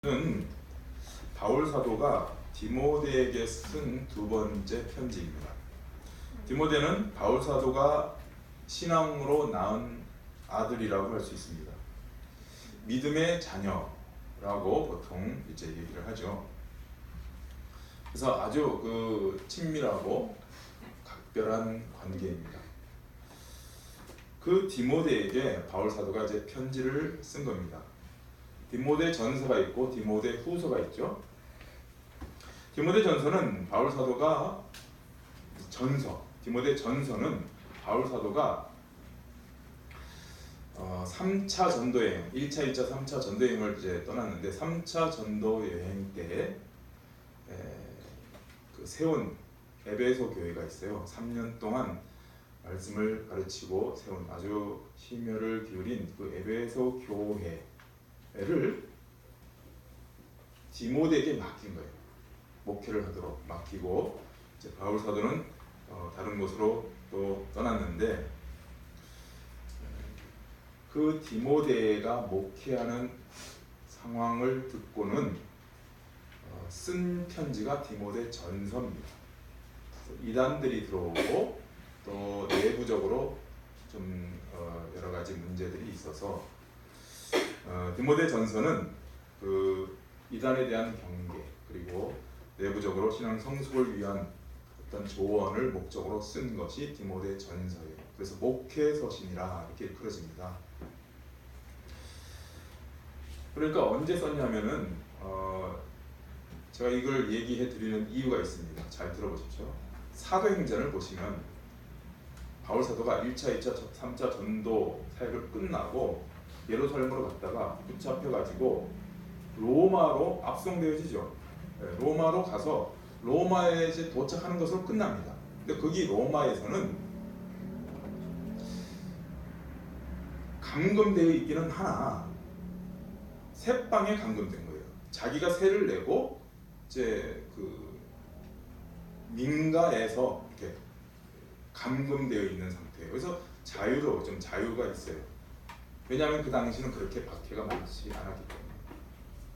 는 바울 사도가 디모데에게 쓴 두 번째 편지입니다. 디모데는 바울 사도가 신앙으로 낳은 아들이라고 할 수 있습니다. 믿음의 자녀라고 보통 이제 얘기를 하죠. 그래서 아주 친밀하고 각별한 관계입니다. 그 디모데에게 바울 사도가 이제 편지를 쓴 겁니다. 디모데 전서가 있고 디모데 후서가 있죠. 디모데 전서는 바울 사도가 디모데 전서는 바울 사도가 3차 전도여행, 1차, 2차, 3차 전도여행을 이제 떠났는데 3차 전도여행 때 세운 에베소 교회가 있어요. 3년 동안 말씀을 가르치고 세운 아주 심혈을 기울인 그 에베소 교회를 디모데에게 맡긴 거예요. 목회를 하도록 맡기고 이제 바울 사도는 다른 곳으로 또 떠났는데 그 디모데가 목회하는 상황을 듣고는 쓴 편지가 디모데 전서입니다. 이단들이 들어오고 또 내부적으로 좀 여러 가지 문제들이 있어서 디모데 전서는 그 이단에 대한 경계 그리고 내부적으로 신앙 성숙을 위한 어떤 조언을 목적으로 쓴 것이 디모데 전서예요. 그래서 목회서신이라 이렇게 그려집니다. 그러니까 언제 썼냐면은 제가 이걸 얘기해 드리는 이유가 있습니다. 잘 들어보십시오. 사도행전을 보시면 바울 사도가 1차, 2차, 3차 전도 사역을 끝나고 예루살렘으로 갔다가 붙잡혀가지고 로마로 압송되어지죠. 로마로 가서 로마에 이제 도착하는 것으로 끝납니다. 근데 거기 로마에서는 감금되어 있기는 하나 새방에 감금된 거예요. 자기가 세를 내고 이제 민가에서 이렇게 감금되어 있는 상태예요. 그래서 좀 자유가 있어요. 왜냐하면 그 당시는 그렇게 박해가 많지 않았기 때문에.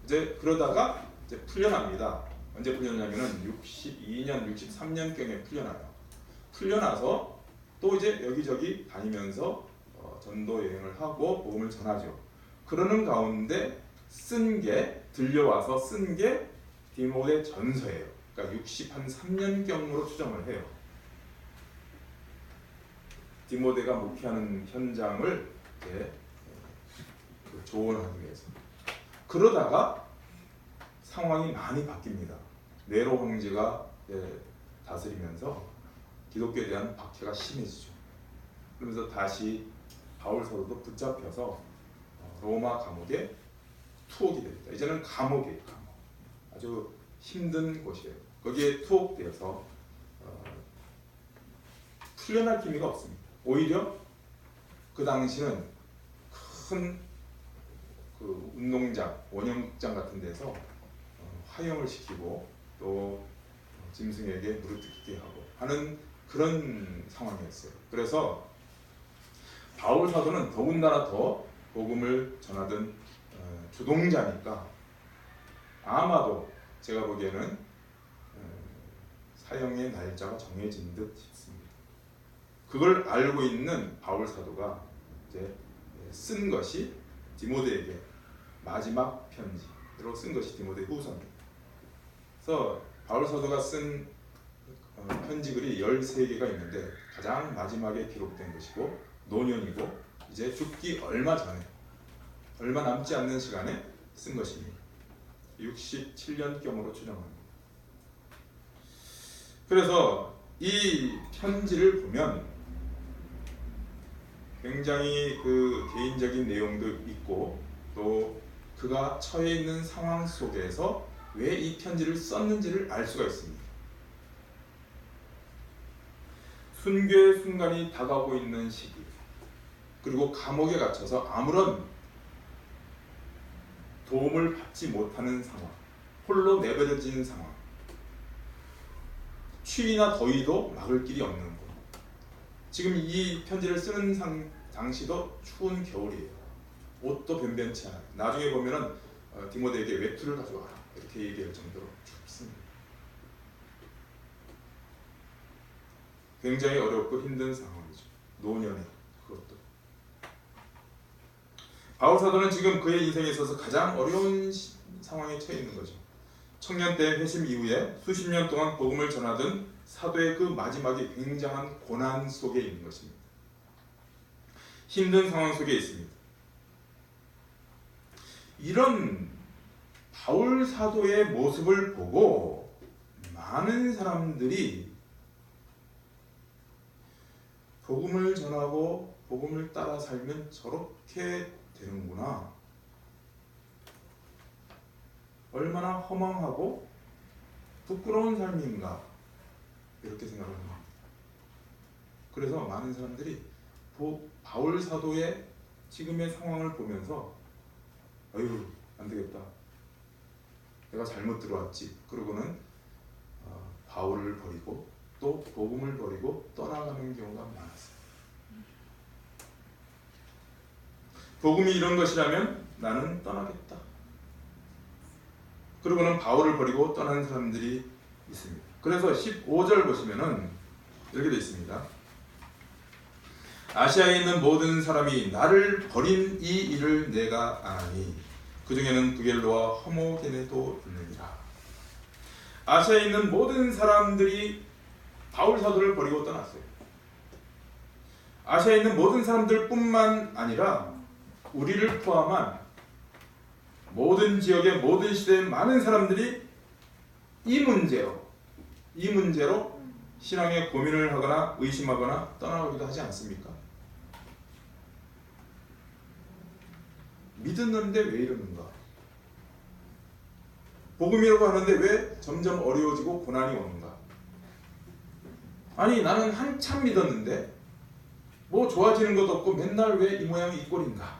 이제 그러다가 이제 풀려납니다. 언제 풀려나냐면은 62년, 63년경에 풀려나요. 풀려나서 또 이제 여기저기 다니면서 전도 여행을 하고 복음을 전하죠. 그러는 가운데 들려와서 쓴 게 디모데 전서예요. 그러니까 63년경으로 추정을 해요. 디모데가 목회하는 현장을 이제 조언하기 위해서. 그러다가 상황이 많이 바뀝니다. 네로 황제가 다스리면서 기독교에 대한 박해가 심해지죠. 그러면서 다시 바울 사도도 붙잡혀서 로마 감옥에 투옥이 됩니다. 이제는 감옥이에요. 감옥. 아주 힘든 곳이에요. 거기에 투옥되어서 풀려날 기미가 없습니다. 오히려 그 당시는 큰 운동장, 원형극장 같은 데서 화형을 시키고 또 짐승에게 무릎 꿇게 하고 하는 그런 상황이었어요. 그래서 바울 사도는 더군다나 더 복음을 전하던 주동자니까 아마도 제가 보기에는 사형의 날짜가 정해진 듯 싶습니다. 그걸 알고 있는 바울 사도가 이제 쓴 것이 디모데에게 마지막 편지로 쓴 것이 디모데 후서입니다. 그래서 바울 사도가 쓴 편지글이 13개가 있는데 가장 마지막에 기록된 것이고 노년이고 이제 죽기 얼마 남지 않는 시간에 쓴 것입니다. 67년경으로 추정합니다. 그래서 이 편지를 보면 굉장히 개인적인 내용도 있고 또 그가 처해 있는 상황 속에서 왜 이 편지를 썼는지를 알 수가 있습니다. 순교의 순간이 다가오고 있는 시기, 그리고 감옥에 갇혀서 아무런 도움을 받지 못하는 상황, 홀로 내버려진 상황, 추위나 더위도 막을 길이 없는 곳. 지금 이 편지를 쓰는 당시도 추운 겨울이에요. 옷도 변변치 않아요. 나중에 보면은 디모데에게 외투를 가져와라 이렇게 얘기할 정도로 춥습니다. 굉장히 어렵고 힘든 상황이죠. 노년에 그것도. 바울 사도는 지금 그의 인생에 있어서 가장 어려운 상황에 처해 있는 거죠. 청년 때 회심 이후에 수십 년 동안 복음을 전하던 사도의 그 마지막이 굉장한 고난 속에 있는 것입니다. 힘든 상황 속에 있습니다. 이런 바울 사도의 모습을 보고 많은 사람들이 복음을 전하고 복음을 따라 살면 저렇게 되는구나. 얼마나 허망하고 부끄러운 삶인가 이렇게 생각을 합니다. 그래서 많은 사람들이 바울 사도의 지금의 상황을 보면서 아유 안되겠다, 내가 잘못 들어왔지, 그러고는 바울을 버리고 또 복음을 버리고 떠나가는 경우가 많았어요. 복음이 이런 것이라면 나는 떠나겠다. 그러고는 바울을 버리고 떠나는 사람들이 있습니다. 그래서 15절 보시면은 이렇게 되어 있습니다. 아시아에 있는 모든 사람이 나를 버린 이 일을 내가 아나니 그 중에는 부겔로와 허모게네도 있느니라. 아시아에 있는 모든 사람들이 바울 사도를 버리고 떠났어요. 아시아에 있는 모든 사람들뿐만 아니라 우리를 포함한 모든 지역의 모든 시대의 많은 사람들이 이 문제로 신앙에 고민을 하거나 의심하거나 떠나가기도 하지 않습니까? 믿었는데 왜 이러는가? 복음이라고 하는데 왜 점점 어려워지고 고난이 오는가? 아니 나는 한참 믿었는데 뭐 좋아지는 것도 없고 맨날 왜 이 모양이 이 꼴인가?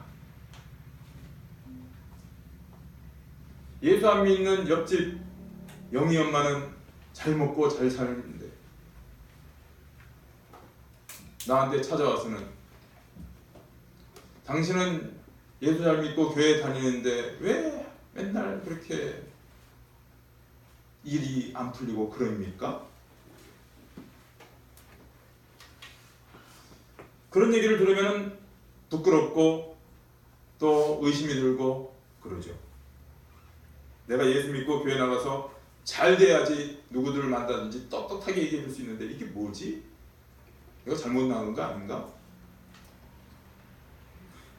예수 안 믿는 옆집 영희 엄마는 잘 먹고 잘 사는데 나한테 찾아와서는 당신은 예수 잘 믿고 교회 다니는데 왜 맨날 그렇게 일이 안 풀리고 그럽니까? 그런 얘기를 들으면 부끄럽고 또 의심이 들고 그러죠. 내가 예수 믿고 교회 나가서 잘 돼야지 누구들을 만나든지 떳떳하게 얘기해 줄 수 있는데 이게 뭐지? 내가 잘못 나온 거 아닌가?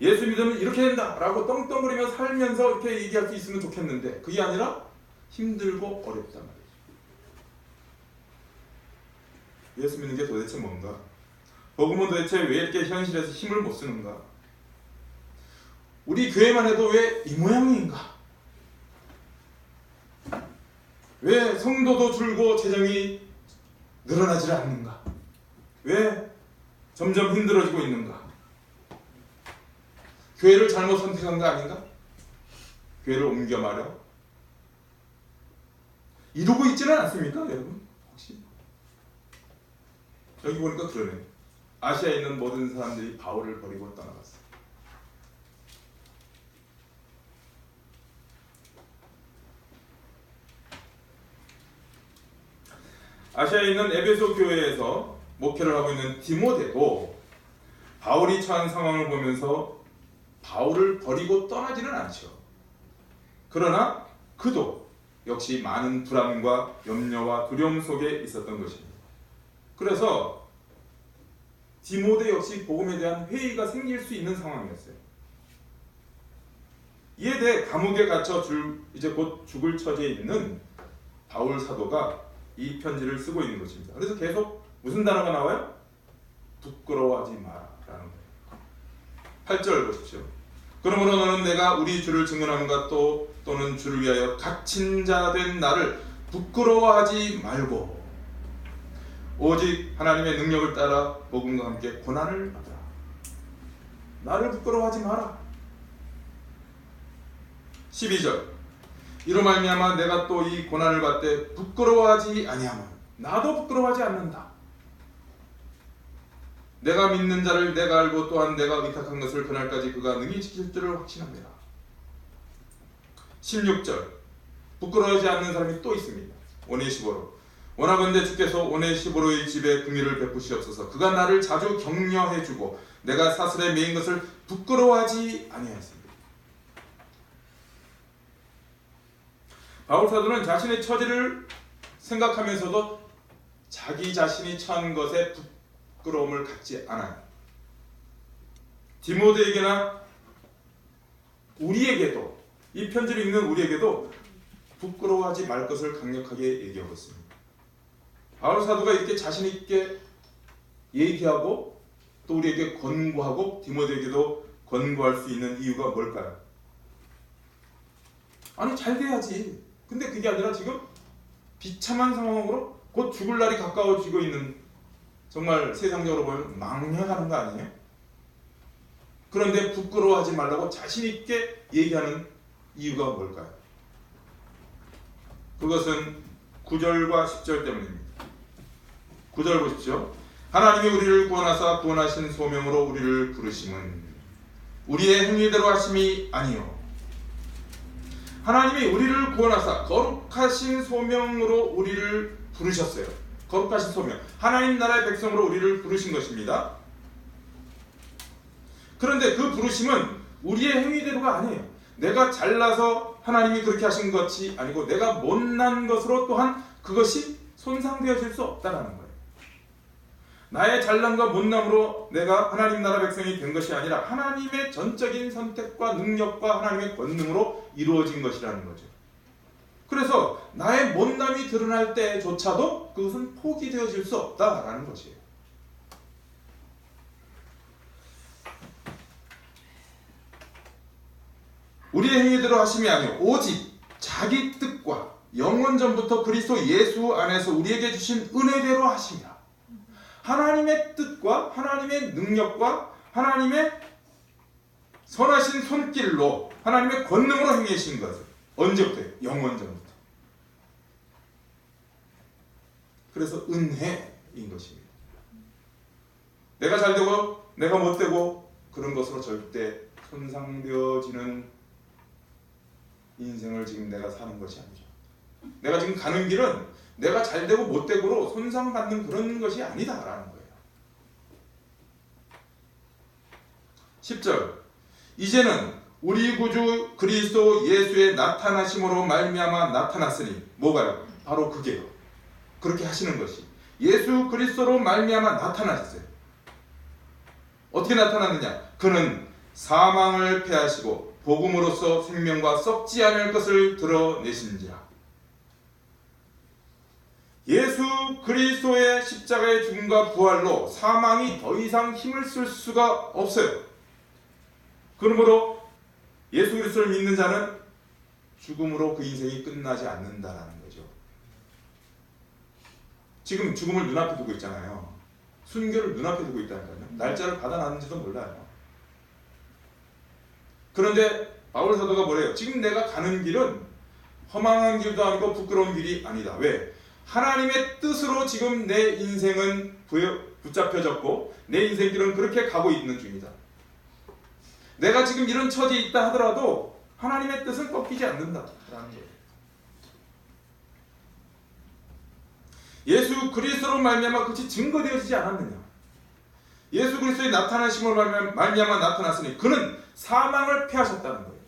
예수 믿으면 이렇게 된다 라고 떵떵거리며 살면서 이렇게 얘기할 수 있으면 좋겠는데 그게 아니라 힘들고 어렵단 말이죠. 예수 믿는 게 도대체 뭔가? 복음은 도대체 왜 이렇게 현실에서 힘을 못 쓰는가? 우리 교회만 해도 왜 이 모양인가? 왜 성도도 줄고 재정이 늘어나지 않는가? 왜 점점 힘들어지고 있는가? 교회를 잘못 선택한 거 아닌가? 교회를 옮겨 말여? 이러고 있지는 않습니까, 여러분? 혹시? 여기 보니까 그러네. 아시아에 있는 모든 사람들이 바울을 버리고 떠나갔어요. 아시아에 있는 에베소 교회에서 목회를 하고 있는 디모데도 바울이 처한 상황을 보면서 바울을 버리고 떠나지는 않죠. 그러나 그도 역시 많은 불안과 염려와 두려움 속에 있었던 것입니다. 그래서 디모데 역시 복음에 대한 회의가 생길 수 있는 상황이었어요. 이에 대해 감옥에 갇혀 이제 곧 죽을 처지에 있는 바울 사도가 이 편지를 쓰고 있는 것입니다. 그래서 계속 무슨 단어가 나와요? 부끄러워하지 마라 라는 거예요. 8절 보십시오. 그러므로 너는 내가 우리 주를 증언함과 또는 주를 위하여 갇힌 자 된 나를 부끄러워하지 말고 오직 하나님의 능력을 따라 복음과 함께 고난을 받으라. 나를 부끄러워하지 마라. 12절. 이로 말미암아 내가 또 이 고난을 받되 부끄러워하지 아니하면 나도 부끄러워하지 않는다. 내가 믿는 자를 내가 알고 또한 내가 의탁한 것을 그날까지 그가 능히 지킬 줄을 확신합니다. 16절 부끄러워하지 않는 사람이 또 있습니다. 오네시보로. 원하건대 주께서 오네시보로의 집에 긍휼을 베푸시옵소서. 그가 나를 자주 격려해주고 내가 사슬에 매인 것을 부끄러워하지 아니하였습니다. 바울 사도는 자신의 처지를 생각하면서도 자기 자신이 처한 것에 부끄러움을 갖지 않아요. 디모데에게나 우리에게도, 이 편지를 읽는 우리에게도 부끄러워하지 말 것을 강력하게 얘기하고 있습니다. 바울 사도가 이렇게 자신 있게 얘기하고 또 우리에게 권고하고 디모데에게도 권고할 수 있는 이유가 뭘까요? 아니 잘 돼야지. 근데 그게 아니라 지금 비참한 상황으로 곧 죽을 날이 가까워지고 있는, 정말 세상적으로 보면 망해가는 거 아니에요? 그런데 부끄러워하지 말라고 자신 있게 얘기하는 이유가 뭘까요? 그것은 9절과 10절 때문입니다. 9절 보십시오. 하나님이 우리를 구원하사 구원하신 소명으로 우리를 부르심은 우리의 행위대로 하심이 아니요 하나님이 우리를 구원하사 거룩하신 소명으로 우리를 부르셨어요. 거룩하신 소명, 하나님 나라의 백성으로 우리를 부르신 것입니다. 그런데 그 부르심은 우리의 행위대로가 아니에요. 내가 잘나서 하나님이 그렇게 하신 것이 아니고 내가 못난 것으로 또한 그것이 손상되어질 수 없다는 거예요. 나의 잘남과 못남으로 내가 하나님 나라 백성이 된 것이 아니라 하나님의 전적인 선택과 능력과 하나님의 권능으로 이루어진 것이라는 거죠. 그래서 나의 못남이 드러날 때조차도 그것은 포기되어질 수 없다라는 것이에요. 우리의 행위대로 하심이 아니요 오직 자기 뜻과 영원 전부터 그리스도 예수 안에서 우리에게 주신 은혜대로 하심이라. 하나님의 뜻과 하나님의 능력과 하나님의 선하신 손길로 하나님의 권능으로 행하신 것을 언제부터요? 영원 전부터. 그래서 은혜인 것입니다. 내가 잘되고 내가 못되고 그런 것으로 절대 손상되어지는 인생을 지금 내가 사는 것이 아니죠. 내가 지금 가는 길은 내가 잘되고 못되고로 손상받는 그런 것이 아니다라는 거예요. 10절 이제는 우리 구주 그리스도 예수의 나타나심으로 말미암아 나타났으니 뭐가요? 바로 그게요. 그렇게 하시는 것이 예수 그리스도로 말미암아 나타나셨어요. 어떻게 나타났느냐? 그는 사망을 패하시고 복음으로써 생명과 썩지 않을 것을 드러내신지라. 예수 그리스도의 십자가의 죽음과 부활로 사망이 더 이상 힘을 쓸 수가 없어요. 그러므로 예수 그리스도를 믿는 자는 죽음으로 그 인생이 끝나지 않는다라는 거죠. 지금 죽음을 눈앞에 두고 있잖아요. 순교를 눈앞에 두고 있다니까요. 날짜를 받아놨는지도 몰라요. 그런데 바울 사도가 뭐래요? 지금 내가 가는 길은 허망한 길도 아니고 부끄러운 길이 아니다. 왜? 하나님의 뜻으로 지금 내 인생은 붙잡혀졌고 내 인생길은 그렇게 가고 있는 중이다. 내가 지금 이런 처지에 있다 하더라도 하나님의 뜻은 꺾이지 않는다라는 거예요. 예수 그리스도로 말미암아 그것이 증거되어지지 않았느냐? 예수 그리스도의 나타나심으로 말미암아 나타났으니 그는 사망을 패하셨다는 거예요.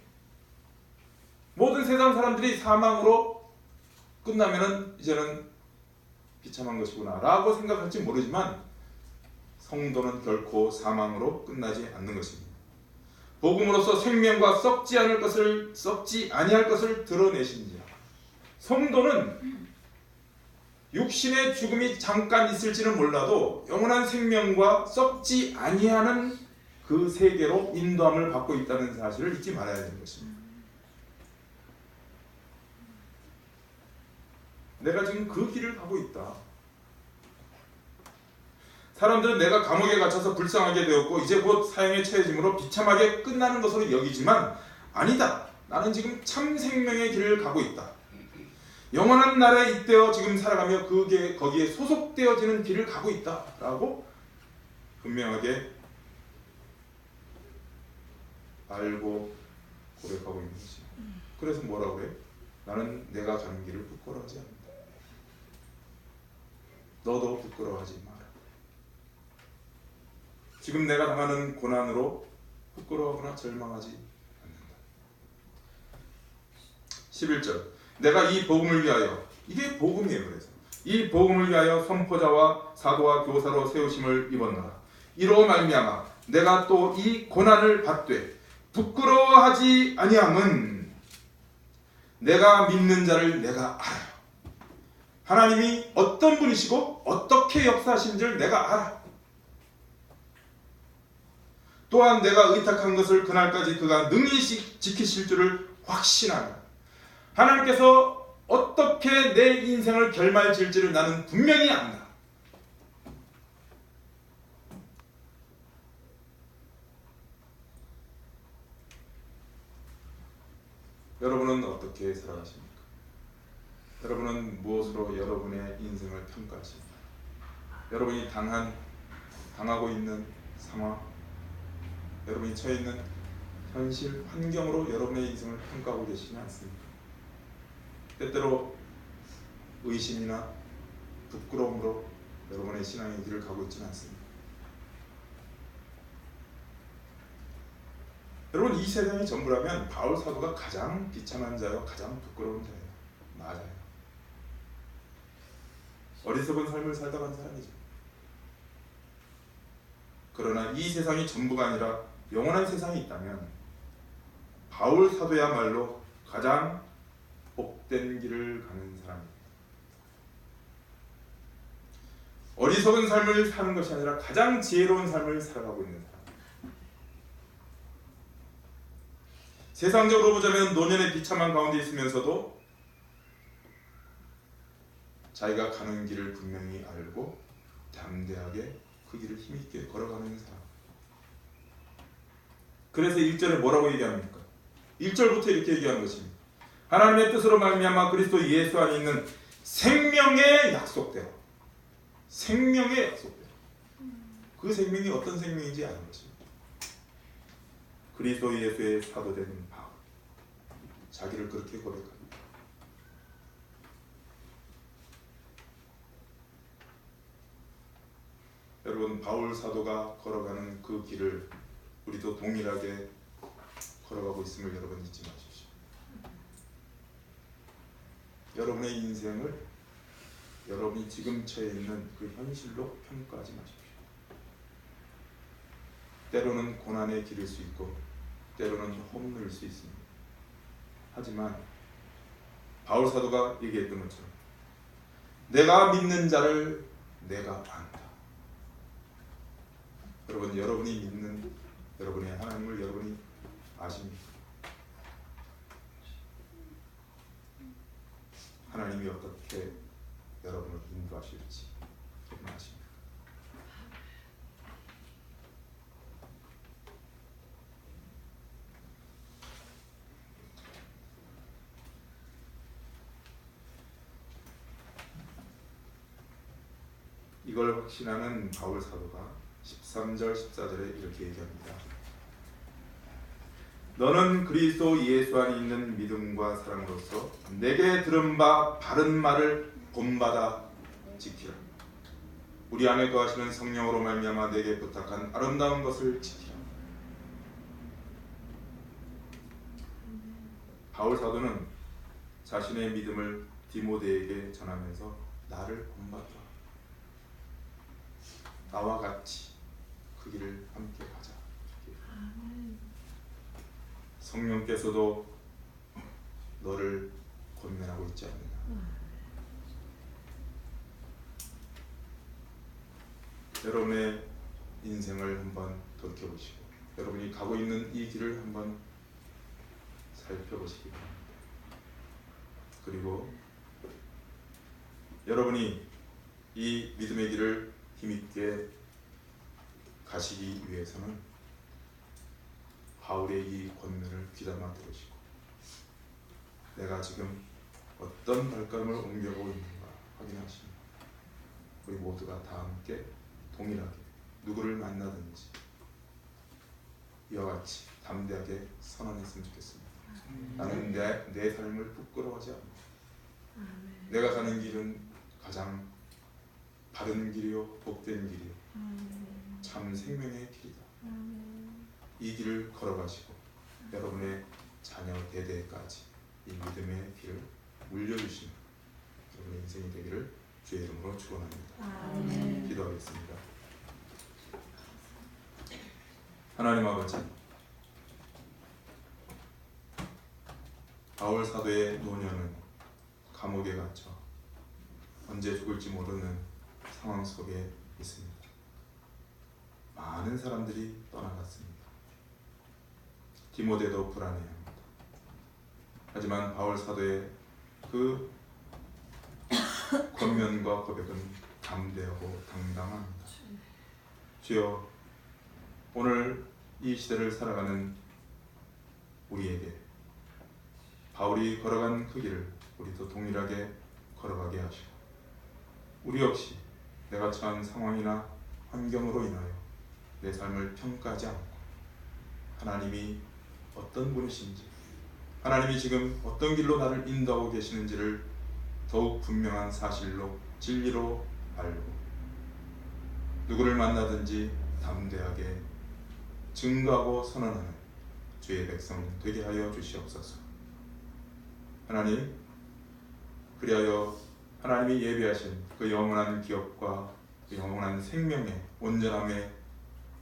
모든 세상 사람들이 사망으로 끝나면은 이제는 비참한 것이구나 라고 생각할지 모르지만 성도는 결코 사망으로 끝나지 않는 것입니다. 복음으로써 생명과 썩지 아니할 것을 드러내신지라. 성도는 육신의 죽음이 잠깐 있을지는 몰라도 영원한 생명과 썩지 아니하는 그 세계로 인도함을 받고 있다는 사실을 잊지 말아야 되는 것입니다. 내가 지금 그 길을 가고 있다. 사람들은 내가 감옥에 갇혀서 불쌍하게 되었고 이제 곧 사형에 처해짐으로 비참하게 끝나는 것으로 여기지만 아니다. 나는 지금 참 생명의 길을 가고 있다. 영원한 나라에 잇대어 지금 살아가며 거기에 소속되어지는 길을 가고 있다라고 분명하게 알고 고백하고 있는 것이죠. 그래서 뭐라고 그래? 나는 내가 가는 길을 부끄러워하지 않는다. 너도 부끄러워하지 마라. 지금 내가 당하는 고난으로 부끄러워하거나 절망하지 않는다. 11절 내가 이 복음을 위하여, 이게 복음이에요. 그래서 이 복음을 위하여 선포자와 사도와 교사로 세우심을 입었노라. 이로 말미암아 내가 또 이 고난을 받되 부끄러워하지 아니함은 내가 믿는 자를 내가 알아요. 하나님이 어떤 분이시고 어떻게 역사하신 줄 내가 알아. 또한 내가 의탁한 것을 그날까지 그가 능히 지키실 줄을 확신하노라. 하나님께서 어떻게 내 인생을 결말질지를 나는 분명히 안다. 여러분은 어떻게 살아가십니까? 여러분은 무엇으로 여러분의 인생을 평가하십니까? 여러분이 당하고 있는 상황, 여러분이 처해 있는 현실, 환경으로 여러분의 인생을 평가하고 계시지 않습니까? 때때로 의심이나 부끄러움으로 여러분의 신앙의 길을 가고 있지는 않습니다. 여러분, 이 세상이 전부라면 바울 사도가 가장 비참한 자요, 가장 부끄러운 자예요. 맞아요. 어리석은 삶을 살다 간 사람이죠. 그러나 이 세상이 전부가 아니라 영원한 세상이 있다면 바울 사도야말로 가장 복된 길을 가는 사람입니다. 어리석은 삶을 사는 것이 아니라 가장 지혜로운 삶을 살아가고 있는 사람. 세상적으로 보자면 노년의 비참한 가운데 있으면서도 자기가 가는 길을 분명히 알고 담대하게 그 길을 힘있게 걸어가는 사람. 그래서 1절에 뭐라고 얘기합니까? 1절부터 이렇게 얘기하는 것입니다. 하나님의 뜻으로 말미암아 그리스도 예수 안에 있는 생명의 약속대로, 생명의 약속대로, 그 생명이 어떤 생명인지 아는 것입니다. 그리스도 예수의 사도된 바울, 자기를 그렇게 고백합니다. 여러분, 바울 사도가 걸어가는 그 길을 우리도 동일하게 걸어가고 있음을 여러분 잊지 마십시오. 여러분의 인생을 여러분이 지금 처해 있는 그 현실로 평가하지 마십시오. 때로는 고난의 길일 수 있고 때로는 험로일 수 있습니다. 하지만 바울 사도가 얘기했던 것처럼 내가 믿는 자를 내가 안다. 여러분, 여러분이 믿는 여러분의 하나님을 여러분이 아십니까? 하나님이 어떻게 여러분을 인도하실지 여러분 아십니까? 이걸 확신하는 바울 사도가 13절 14절에 이렇게 얘기합니다. 너는 그리스도 예수 안에 있는 믿음과 사랑으로서 내게 들은 바 바른 말을 본받아 지키라. 우리 안에 거하시는 성령으로 말미암아 내게 부탁한 아름다운 것을 지키라. 바울 사도는 자신의 믿음을 디모데에게 전하면서 나를 본받으라. 나와 같이 그 길을 함께 가자. 성령께서도 너를 권면하고 있지 않느냐. 여러분의 인생을 한번 돌이켜보시고 여러분이 가고 있는 이 길을 한번 살펴보시기 바랍니다. 그리고 여러분이 이 믿음의 길을 힘있게 가시기 위해서는 바울의 이 권면을 귀담아 들으시고 내가 지금 어떤 발걸음을 옮겨가고 있는가 확인하시고 우리 모두가 다 함께 동일하게 누구를 만나든지 이와 같이 담대하게 선언했으면 좋겠습니다. 나는 내 삶을 부끄러워하지 않는다. 내가 가는 길은 가장 바른 길이요 복된 길이요 참 생명의 길이다. 이 길을 걸어가시고 여러분의 자녀 대대까지 이 믿음의 길을 물려주시는 여러분의 인생이 되기를 주의 이름으로 축원합니다. 기도하겠습니다. 하나님 아버지, 바울 사도의 노년은 감옥에 갇혀 언제 죽을지 모르는 상황 속에 있습니다. 많은 사람들이 떠나갔습니다. 디모데도 불안해합니다. 하지만 바울 사도의 그 권면과 고백은 담대하고 당당합니다. 주여, 오늘 이 시대를 살아가는 우리에게 바울이 걸어간 그 길을 우리도 동일하게 걸어가게 하시고, 우리 역시 내가 처한 상황이나 환경으로 인하여 내 삶을 평가하지 않고 하나님이 어떤 분이신지, 하나님이 지금 어떤 길로 나를 인도하고 계시는지를 더욱 분명한 사실로 진리로 알고 누구를 만나든지 담대하게 증거하고 선언하는 주의 백성 되게 하여 주시옵소서. 하나님, 그리하여 하나님이 예비하신 그 영원한 기업과 그 영원한 생명의 온전함에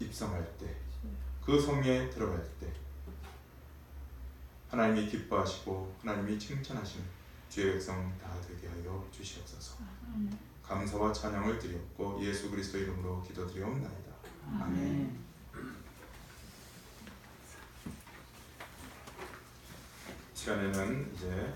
입성할 때, 그 성에 들어갈 때 하나님이 기뻐하시고 하나님이 칭찬하시는 주의 백성 다 되게 하여 주시옵소서. 감사와 찬양을 드렸고 예수 그리스도 이름으로 기도드리옵나이다. 아멘. 시간에는 이제